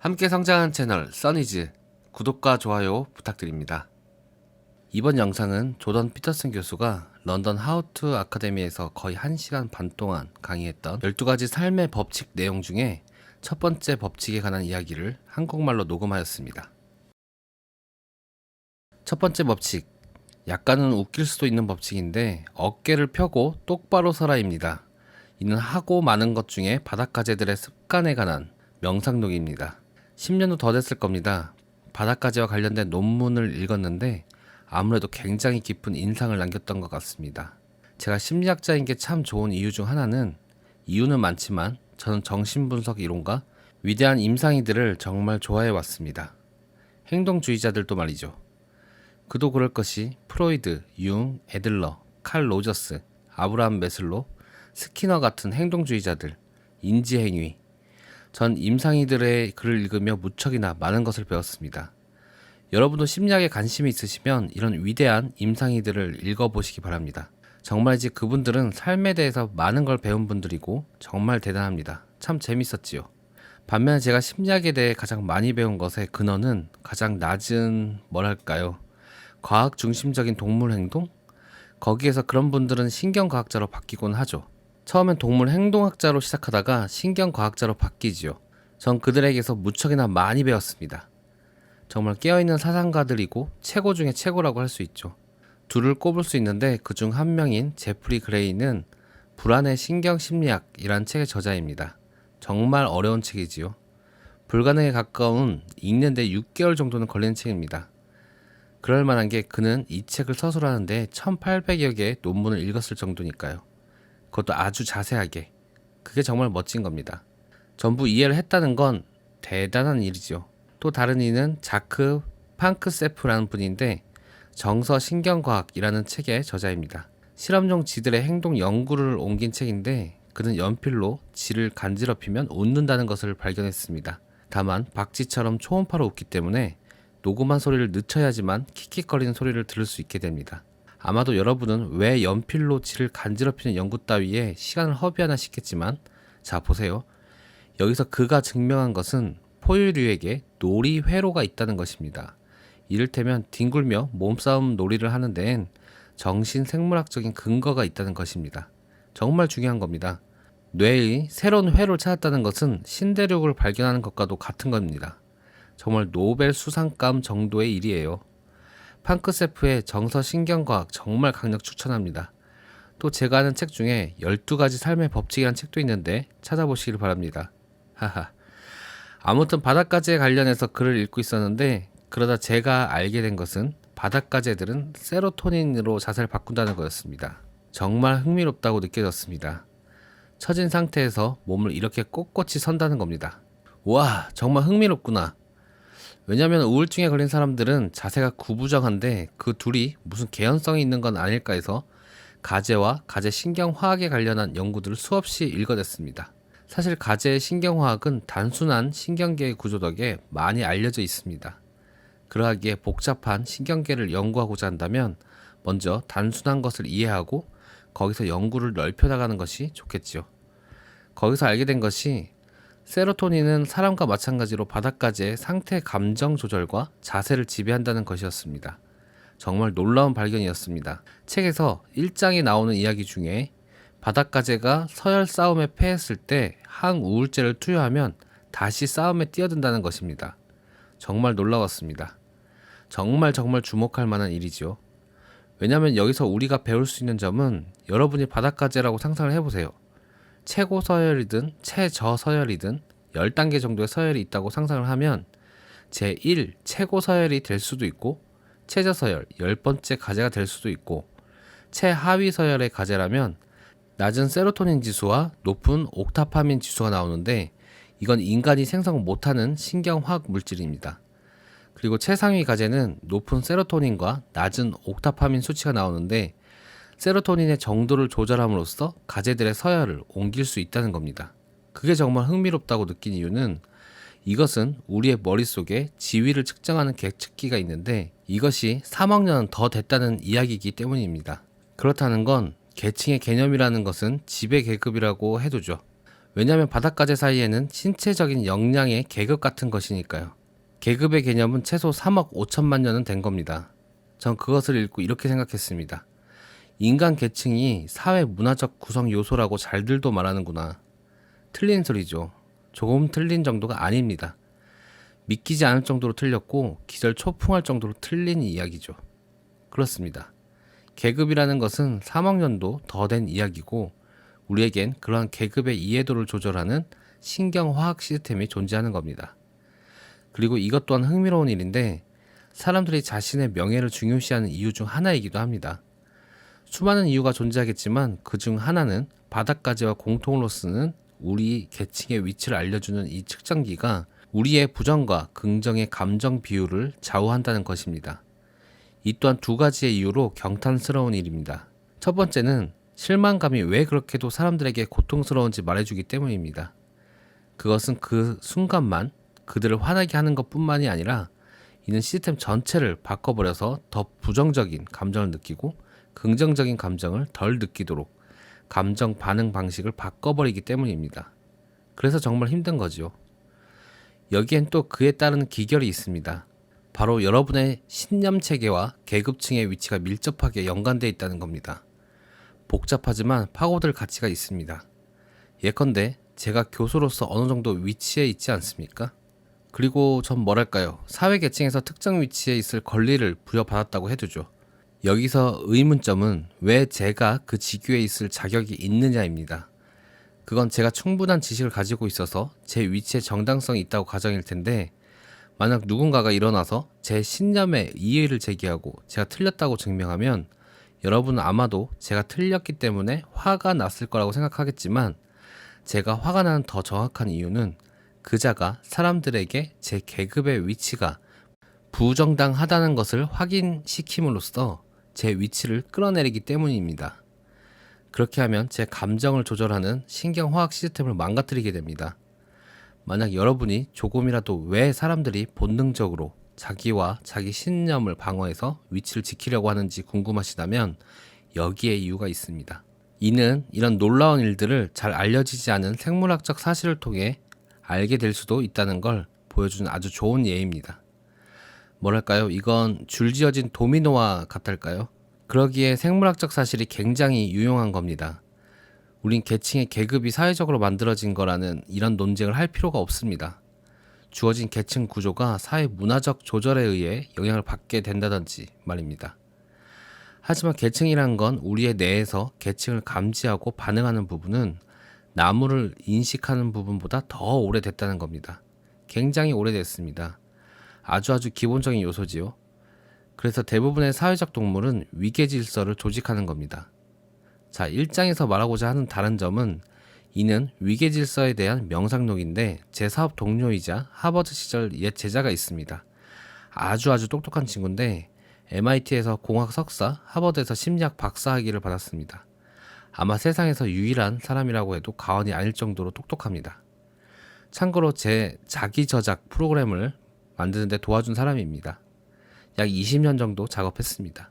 함께 성장하는 채널 써니즈 구독과 좋아요 부탁드립니다. 이번 영상은 조던 피터슨 교수가 런던 하우투 아카데미에서 거의 1시간 반 동안 강의했던 12가지 삶의 법칙 내용 중에 첫 번째 법칙에 관한 이야기를 한국말로 녹음하였습니다. 첫 번째 법칙, 약간은 웃길 수도 있는 법칙인데 어깨를 펴고 똑바로 서라입니다. 이는 하고 많은 것 중에 바닷가재들의 습관에 관한 명상록입니다. 10년도 더 됐을 겁니다. 바닷가재와 관련된 논문을 읽었는데 아무래도 굉장히 깊은 인상을 남겼던 것 같습니다. 제가 심리학자인 게 참 좋은 이유 중 하나는, 이유는 많지만 저는 정신분석 이론가 위대한 임상이들을 정말 좋아해 왔습니다. 행동주의자들도 말이죠. 그도 그럴 것이 프로이드, 융, 애들러, 칼 로저스, 아브라함 매슬로, 스키너 같은 행동주의자들, 인지행위. 전 임상이들의 글을 읽으며 무척이나 많은 것을 배웠습니다. 여러분도 심리학에 관심이 있으시면 이런 위대한 임상이들을 읽어보시기 바랍니다. 정말이지 그분들은 삶에 대해서 많은 걸 배운 분들이고 정말 대단합니다. 참 재밌었지요. 반면에 제가 심리학에 대해 가장 많이 배운 것의 근원은 가장 낮은 과학 중심적인 동물 행동? 거기에서 그런 분들은 신경과학자로 바뀌곤 하죠. 처음엔 동물 행동학자로 시작하다가 신경과학자로 바뀌지요. 전 그들에게서 무척이나 많이 배웠습니다. 정말 깨어있는 사상가들이고 최고 중에 최고라고 할 수 있죠. 둘을 꼽을 수 있는데 그중 한 명인 제프리 그레이는 불안의 신경심리학이란 책의 저자입니다. 정말 어려운 책이지요. 불가능에 가까운, 읽는데 6개월 정도는 걸리는 책입니다. 그럴 만한 게 그는 이 책을 서술하는데 1800여 개의 논문을 읽었을 정도니까요. 그것도 아주 자세하게. 그게 정말 멋진 겁니다. 전부 이해를 했다는 건 대단한 일이죠. 또 다른 이는 자크 팡크세프라는 분인데 정서신경과학이라는 책의 저자입니다. 실험용 쥐들의 행동 연구를 옮긴 책인데 그는 연필로 쥐를 간지럽히면 웃는다는 것을 발견했습니다. 다만 박쥐처럼 초음파로 웃기 때문에 녹음한 소리를 늦춰야지만 킥킥거리는 소리를 들을 수 있게 됩니다. 아마도 여러분은 왜 연필로 쥐를 간지럽히는 연구 따위에 시간을 허비하나 싶겠지만, 자 보세요. 여기서 그가 증명한 것은 포유류에게 놀이회로가 있다는 것입니다. 이를테면 뒹굴며 몸싸움 놀이를 하는 데엔 정신생물학적인 근거가 있다는 것입니다. 정말 중요한 겁니다. 뇌의 새로운 회로를 찾았다는 것은 신대륙을 발견하는 것과도 같은 겁니다. 정말 노벨 수상감 정도의 일이에요. 팡크세프의 정서신경과학 정말 강력 추천합니다. 또 제가 아는 책 중에 12가지 삶의 법칙이라는 책도 있는데 찾아보시길 바랍니다. 하하. 아무튼 바닷가재에 관련해서 글을 읽고 있었는데 그러다 제가 알게 된 것은 바닷가재들은 세로토닌으로 자세를 바꾼다는 거였습니다. 정말 흥미롭다고 느껴졌습니다. 처진 상태에서 몸을 이렇게 꼿꼿이 선다는 겁니다. 와, 정말 흥미롭구나. 왜냐면 우울증에 걸린 사람들은 자세가 구부정한데 그 둘이 무슨 개연성이 있는 건 아닐까 해서 가재와 가재 신경화학에 관련한 연구들을 수없이 읽어냈습니다. 사실 가재의 신경화학은 단순한 신경계의 구조 덕에 많이 알려져 있습니다. 그러하기에 복잡한 신경계를 연구하고자 한다면 먼저 단순한 것을 이해하고 거기서 연구를 넓혀나가는 것이 좋겠지요. 거기서 알게 된 것이 세로토닌은 사람과 마찬가지로 바닷가재의 상태 감정 조절과 자세를 지배한다는 것이었습니다. 정말 놀라운 발견이었습니다. 책에서 1장에 나오는 이야기 중에 바닷가재가 서열 싸움에 패했을 때 항우울제를 투여하면 다시 싸움에 뛰어든다는 것입니다. 정말 놀라웠습니다. 정말 주목할 만한 일이죠. 왜냐하면 여기서 우리가 배울 수 있는 점은, 여러분이 바닷가재라고 상상을 해보세요. 최고 서열이든 최저 서열이든 10단계 정도의 서열이 있다고 상상을 하면 제1 최고 서열이 될 수도 있고, 최저 서열 10번째 가재가 될 수도 있고, 최하위 서열의 가재라면 낮은 세로토닌 지수와 높은 옥타파민 지수가 나오는데 이건 인간이 생성 못하는 신경화학 물질입니다. 그리고 최상위 가재는 높은 세로토닌과 낮은 옥타파민 수치가 나오는데 세로토닌의 정도를 조절함으로써 가재들의 서열을 옮길 수 있다는 겁니다. 그게 정말 흥미롭다고 느낀 이유는, 이것은 우리의 머릿속에 지위를 측정하는 계측기가 있는데 이것이 3억 년 더 됐다는 이야기이기 때문입니다. 그렇다는 건 계층의 개념이라는 것은 지배 계급이라고 해두죠. 왜냐하면 바닷가재 사이에는 신체적인 역량의 계급 같은 것이니까요. 계급의 개념은 최소 3억 5천만 년은 된 겁니다. 전 그것을 읽고 이렇게 생각했습니다. 인간 계층이 사회 문화적 구성 요소라고 잘들도 말하는구나. 틀린 소리죠. 조금 틀린 정도가 아닙니다. 믿기지 않을 정도로 틀렸고 기절 초풍할 정도로 틀린 이야기죠. 그렇습니다. 계급이라는 것은 3억 년도 더 된 이야기고 우리에겐 그러한 계급의 이해도를 조절하는 신경화학 시스템이 존재하는 겁니다. 그리고 이것 또한 흥미로운 일인데 사람들이 자신의 명예를 중요시하는 이유 중 하나이기도 합니다. 수많은 이유가 존재하겠지만 그 중 하나는 바닷가재와 공통으로 쓰는 우리 계층의 위치를 알려주는 이 측정기가 우리의 부정과 긍정의 감정 비율을 좌우한다는 것입니다. 이 또한 두 가지의 이유로 경탄스러운 일입니다. 첫 번째는 실망감이 왜 그렇게도 사람들에게 고통스러운지 말해주기 때문입니다. 그것은 그 순간만 그들을 화나게 하는 것뿐만이 아니라 이는 시스템 전체를 바꿔버려서 더 부정적인 감정을 느끼고 긍정적인 감정을 덜 느끼도록 감정 반응 방식을 바꿔버리기 때문입니다. 그래서 정말 힘든 거지요. 여기엔 또 그에 따른 기결이 있습니다. 바로 여러분의 신념 체계와 계급층의 위치가 밀접하게 연관되어 있다는 겁니다. 복잡하지만 파고들 가치가 있습니다. 예컨대 제가 교수로서 어느 정도 위치에 있지 않습니까? 그리고 전 뭐랄까요, 사회 계층에서 특정 위치에 있을 권리를 부여받았다고 해두죠. 여기서 의문점은 왜 제가 그 직위에 있을 자격이 있느냐입니다. 그건 제가 충분한 지식을 가지고 있어서 제 위치에 정당성이 있다고 가정일 텐데 만약 누군가가 일어나서 제 신념에 이의를 제기하고 제가 틀렸다고 증명하면 여러분은 아마도 제가 틀렸기 때문에 화가 났을 거라고 생각하겠지만 제가 화가 나는 더 정확한 이유는 그자가 사람들에게 제 계급의 위치가 부정당하다는 것을 확인시킴으로써 제 위치를 끌어내리기 때문입니다. 그렇게 하면 제 감정을 조절하는 신경화학 시스템을 망가뜨리게 됩니다. 만약 여러분이 조금이라도 왜 사람들이 본능적으로 자기와 자기 신념을 방어해서 위치를 지키려고 하는지 궁금하시다면 여기에 이유가 있습니다. 이는 이런 놀라운 일들을 잘 알려지지 않은 생물학적 사실을 통해 알게 될 수도 있다는 걸 보여주는 아주 좋은 예입니다. 뭐랄까요? 이건 줄지어진 도미노와 같달까요? 그러기에 생물학적 사실이 굉장히 유용한 겁니다. 우린 계층의 계급이 사회적으로 만들어진 거라는 이런 논쟁을 할 필요가 없습니다. 주어진 계층 구조가 사회 문화적 조절에 의해 영향을 받게 된다든지 말입니다. 하지만 계층이란 건 우리의 뇌에서 계층을 감지하고 반응하는 부분은 나무를 인식하는 부분보다 더 오래됐다는 겁니다. 굉장히 오래됐습니다. 아주 기본적인 요소지요. 그래서 대부분의 사회적 동물은 위계 질서를 조직하는 겁니다. 자, 1장에서 말하고자 하는 다른 점은 이는 위계 질서에 대한 명상록인데 제 사업 동료이자 하버드 시절 옛 제자가 있습니다. 아주 똑똑한 친구인데 MIT에서 공학 석사, 하버드에서 심리학 박사 학위를 받았습니다. 아마 세상에서 유일한 사람이라고 해도 과언이 아닐 정도로 똑똑합니다. 참고로 제 자기 저작 프로그램을 만드는데 도와준 사람입니다. 약 20년 정도 작업했습니다.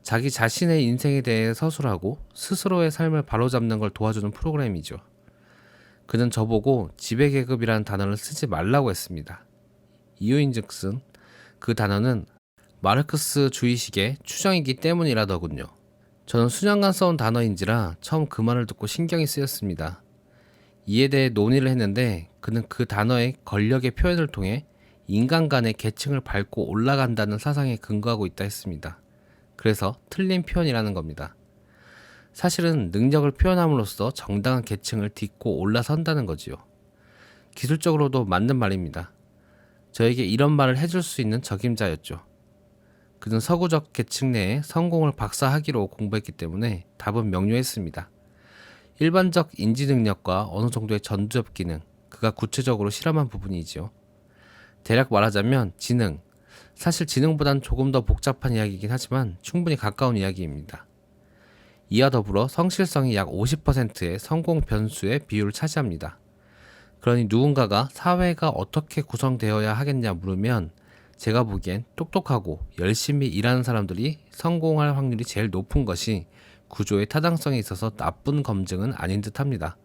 자기 자신의 인생에 대해 서술하고 스스로의 삶을 바로잡는 걸 도와주는 프로그램이죠. 그는 저보고 지배계급이라는 단어를 쓰지 말라고 했습니다. 이유인즉슨 그 단어는 마르크스 주의식의 추정이기 때문이라더군요. 저는 수년간 써온 단어인지라 처음 그 말을 듣고 신경이 쓰였습니다. 이에 대해 논의를 했는데 그는 그 단어의 권력의 표현을 통해 인간 간의 계층을 밟고 올라간다는 사상에 근거하고 있다 했습니다. 그래서 틀린 표현이라는 겁니다. 사실은 능력을 표현함으로써 정당한 계층을 딛고 올라선다는 거지요. 기술적으로도 맞는 말입니다. 저에게 이런 말을 해줄 수 있는 적임자였죠. 그는 서구적 계층 내에 성공을 박사학위로 공부했기 때문에 답은 명료했습니다. 일반적 인지 능력과 어느 정도의 전두엽 기능, 그가 구체적으로 실험한 부분이지요. 대략 말하자면 지능, 사실 지능보단 조금 더 복잡한 이야기이긴 하지만 충분히 가까운 이야기입니다. 이와 더불어 성실성이 약 50%의 성공 변수의 비율을 차지합니다. 그러니 누군가가 사회가 어떻게 구성되어야 하겠냐 물으면 제가 보기엔 똑똑하고 열심히 일하는 사람들이 성공할 확률이 제일 높은 것이 구조의 타당성에 있어서 나쁜 검증은 아닌 듯 합니다.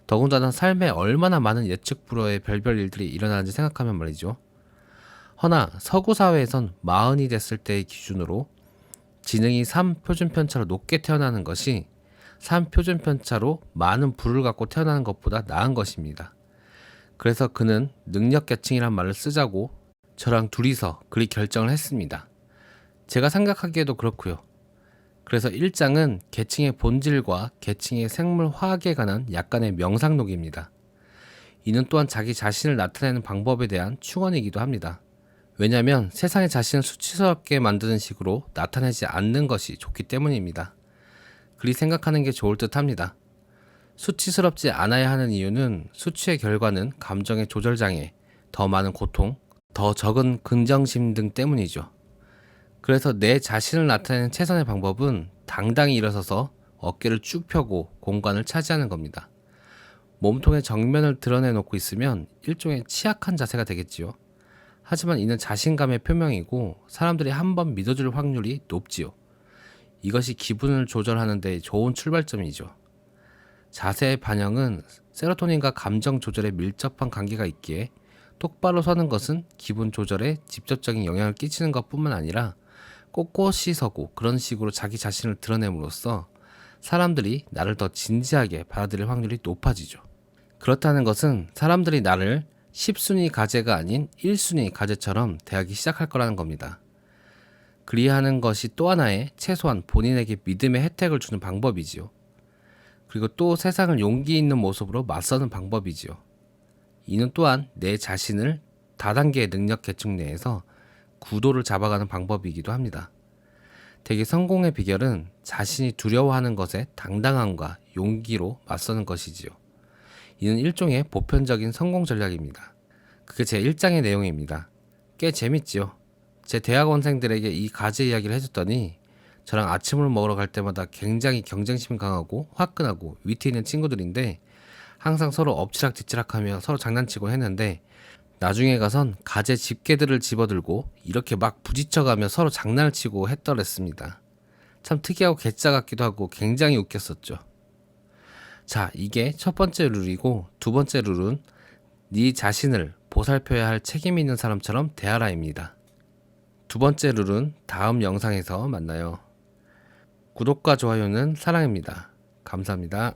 더군다나 삶에 얼마나 많은 예측 불허의 별별 일들이 일어나는지 생각하면 말이죠. 허나 서구 사회에선 40이 됐을 때의 기준으로 지능이 3표준편차로 높게 태어나는 것이 3표준편차로 많은 부를 갖고 태어나는 것보다 나은 것입니다. 그래서 그는 능력계층이란 말을 쓰자고 저랑 둘이서 그리 결정을 했습니다. 제가 생각하기에도 그렇고요. 그래서 1장은 계층의 본질과 계층의 생물화학에 관한 약간의 명상록입니다. 이는 또한 자기 자신을 나타내는 방법에 대한 축원이기도 합니다. 왜냐하면 세상의 자신을 수치스럽게 만드는 식으로 나타내지 않는 것이 좋기 때문입니다. 그리 생각하는 게 좋을 듯 합니다. 수치스럽지 않아야 하는 이유는 수치의 결과는 감정의 조절장애, 더 많은 고통, 더 적은 긍정심 등 때문이죠. 그래서 내 자신을 나타내는 최선의 방법은 당당히 일어서서 어깨를 쭉 펴고 공간을 차지하는 겁니다. 몸통의 정면을 드러내놓고 있으면 일종의 취약한 자세가 되겠지요. 하지만 이는 자신감의 표명이고 사람들이 한번 믿어줄 확률이 높지요. 이것이 기분을 조절하는 데 좋은 출발점이죠. 자세의 반영은 세로토닌과 감정 조절에 밀접한 관계가 있기에 똑바로 서는 것은 기분 조절에 직접적인 영향을 끼치는 것뿐만 아니라 꼿꼿이 서고 그런 식으로 자기 자신을 드러냄으로써 사람들이 나를 더 진지하게 받아들일 확률이 높아지죠. 그렇다는 것은 사람들이 나를 10순위 가제가 아닌 1순위 가제처럼 대하기 시작할 거라는 겁니다. 그리하는 것이 또 하나의 최소한 본인에게 믿음의 혜택을 주는 방법이지요. 그리고 또 세상을 용기 있는 모습으로 맞서는 방법이지요. 이는 또한 내 자신을 다단계의 능력 계층 내에서 구도를 잡아가는 방법이기도 합니다. 대개 성공의 비결은 자신이 두려워하는 것에 당당함과 용기로 맞서는 것이지요. 이는 일종의 보편적인 성공 전략입니다. 그게 제 1장의 내용입니다. 꽤 재밌지요. 제 대학원생들에게 이 가제 이야기를 해줬더니 저랑 아침을 먹으러 갈 때마다 굉장히 경쟁심이 강하고 화끈하고 위트 있는 친구들인데 항상 서로 엎치락뒤치락하며 서로 장난치고 했는데 나중에 가선 가제 집게들을 집어들고 이렇게 막 부딪혀가며 서로 장난을 치고 했더랬습니다. 참 특이하고 괴짜 같기도 하고 굉장히 웃겼었죠. 자, 이게 첫 번째 룰이고 두 번째 룰은 네 자신을 보살펴야 할 책임 있는 사람처럼 대하라입니다. 두 번째 룰은 다음 영상에서 만나요. 구독과 좋아요는 사랑입니다. 감사합니다.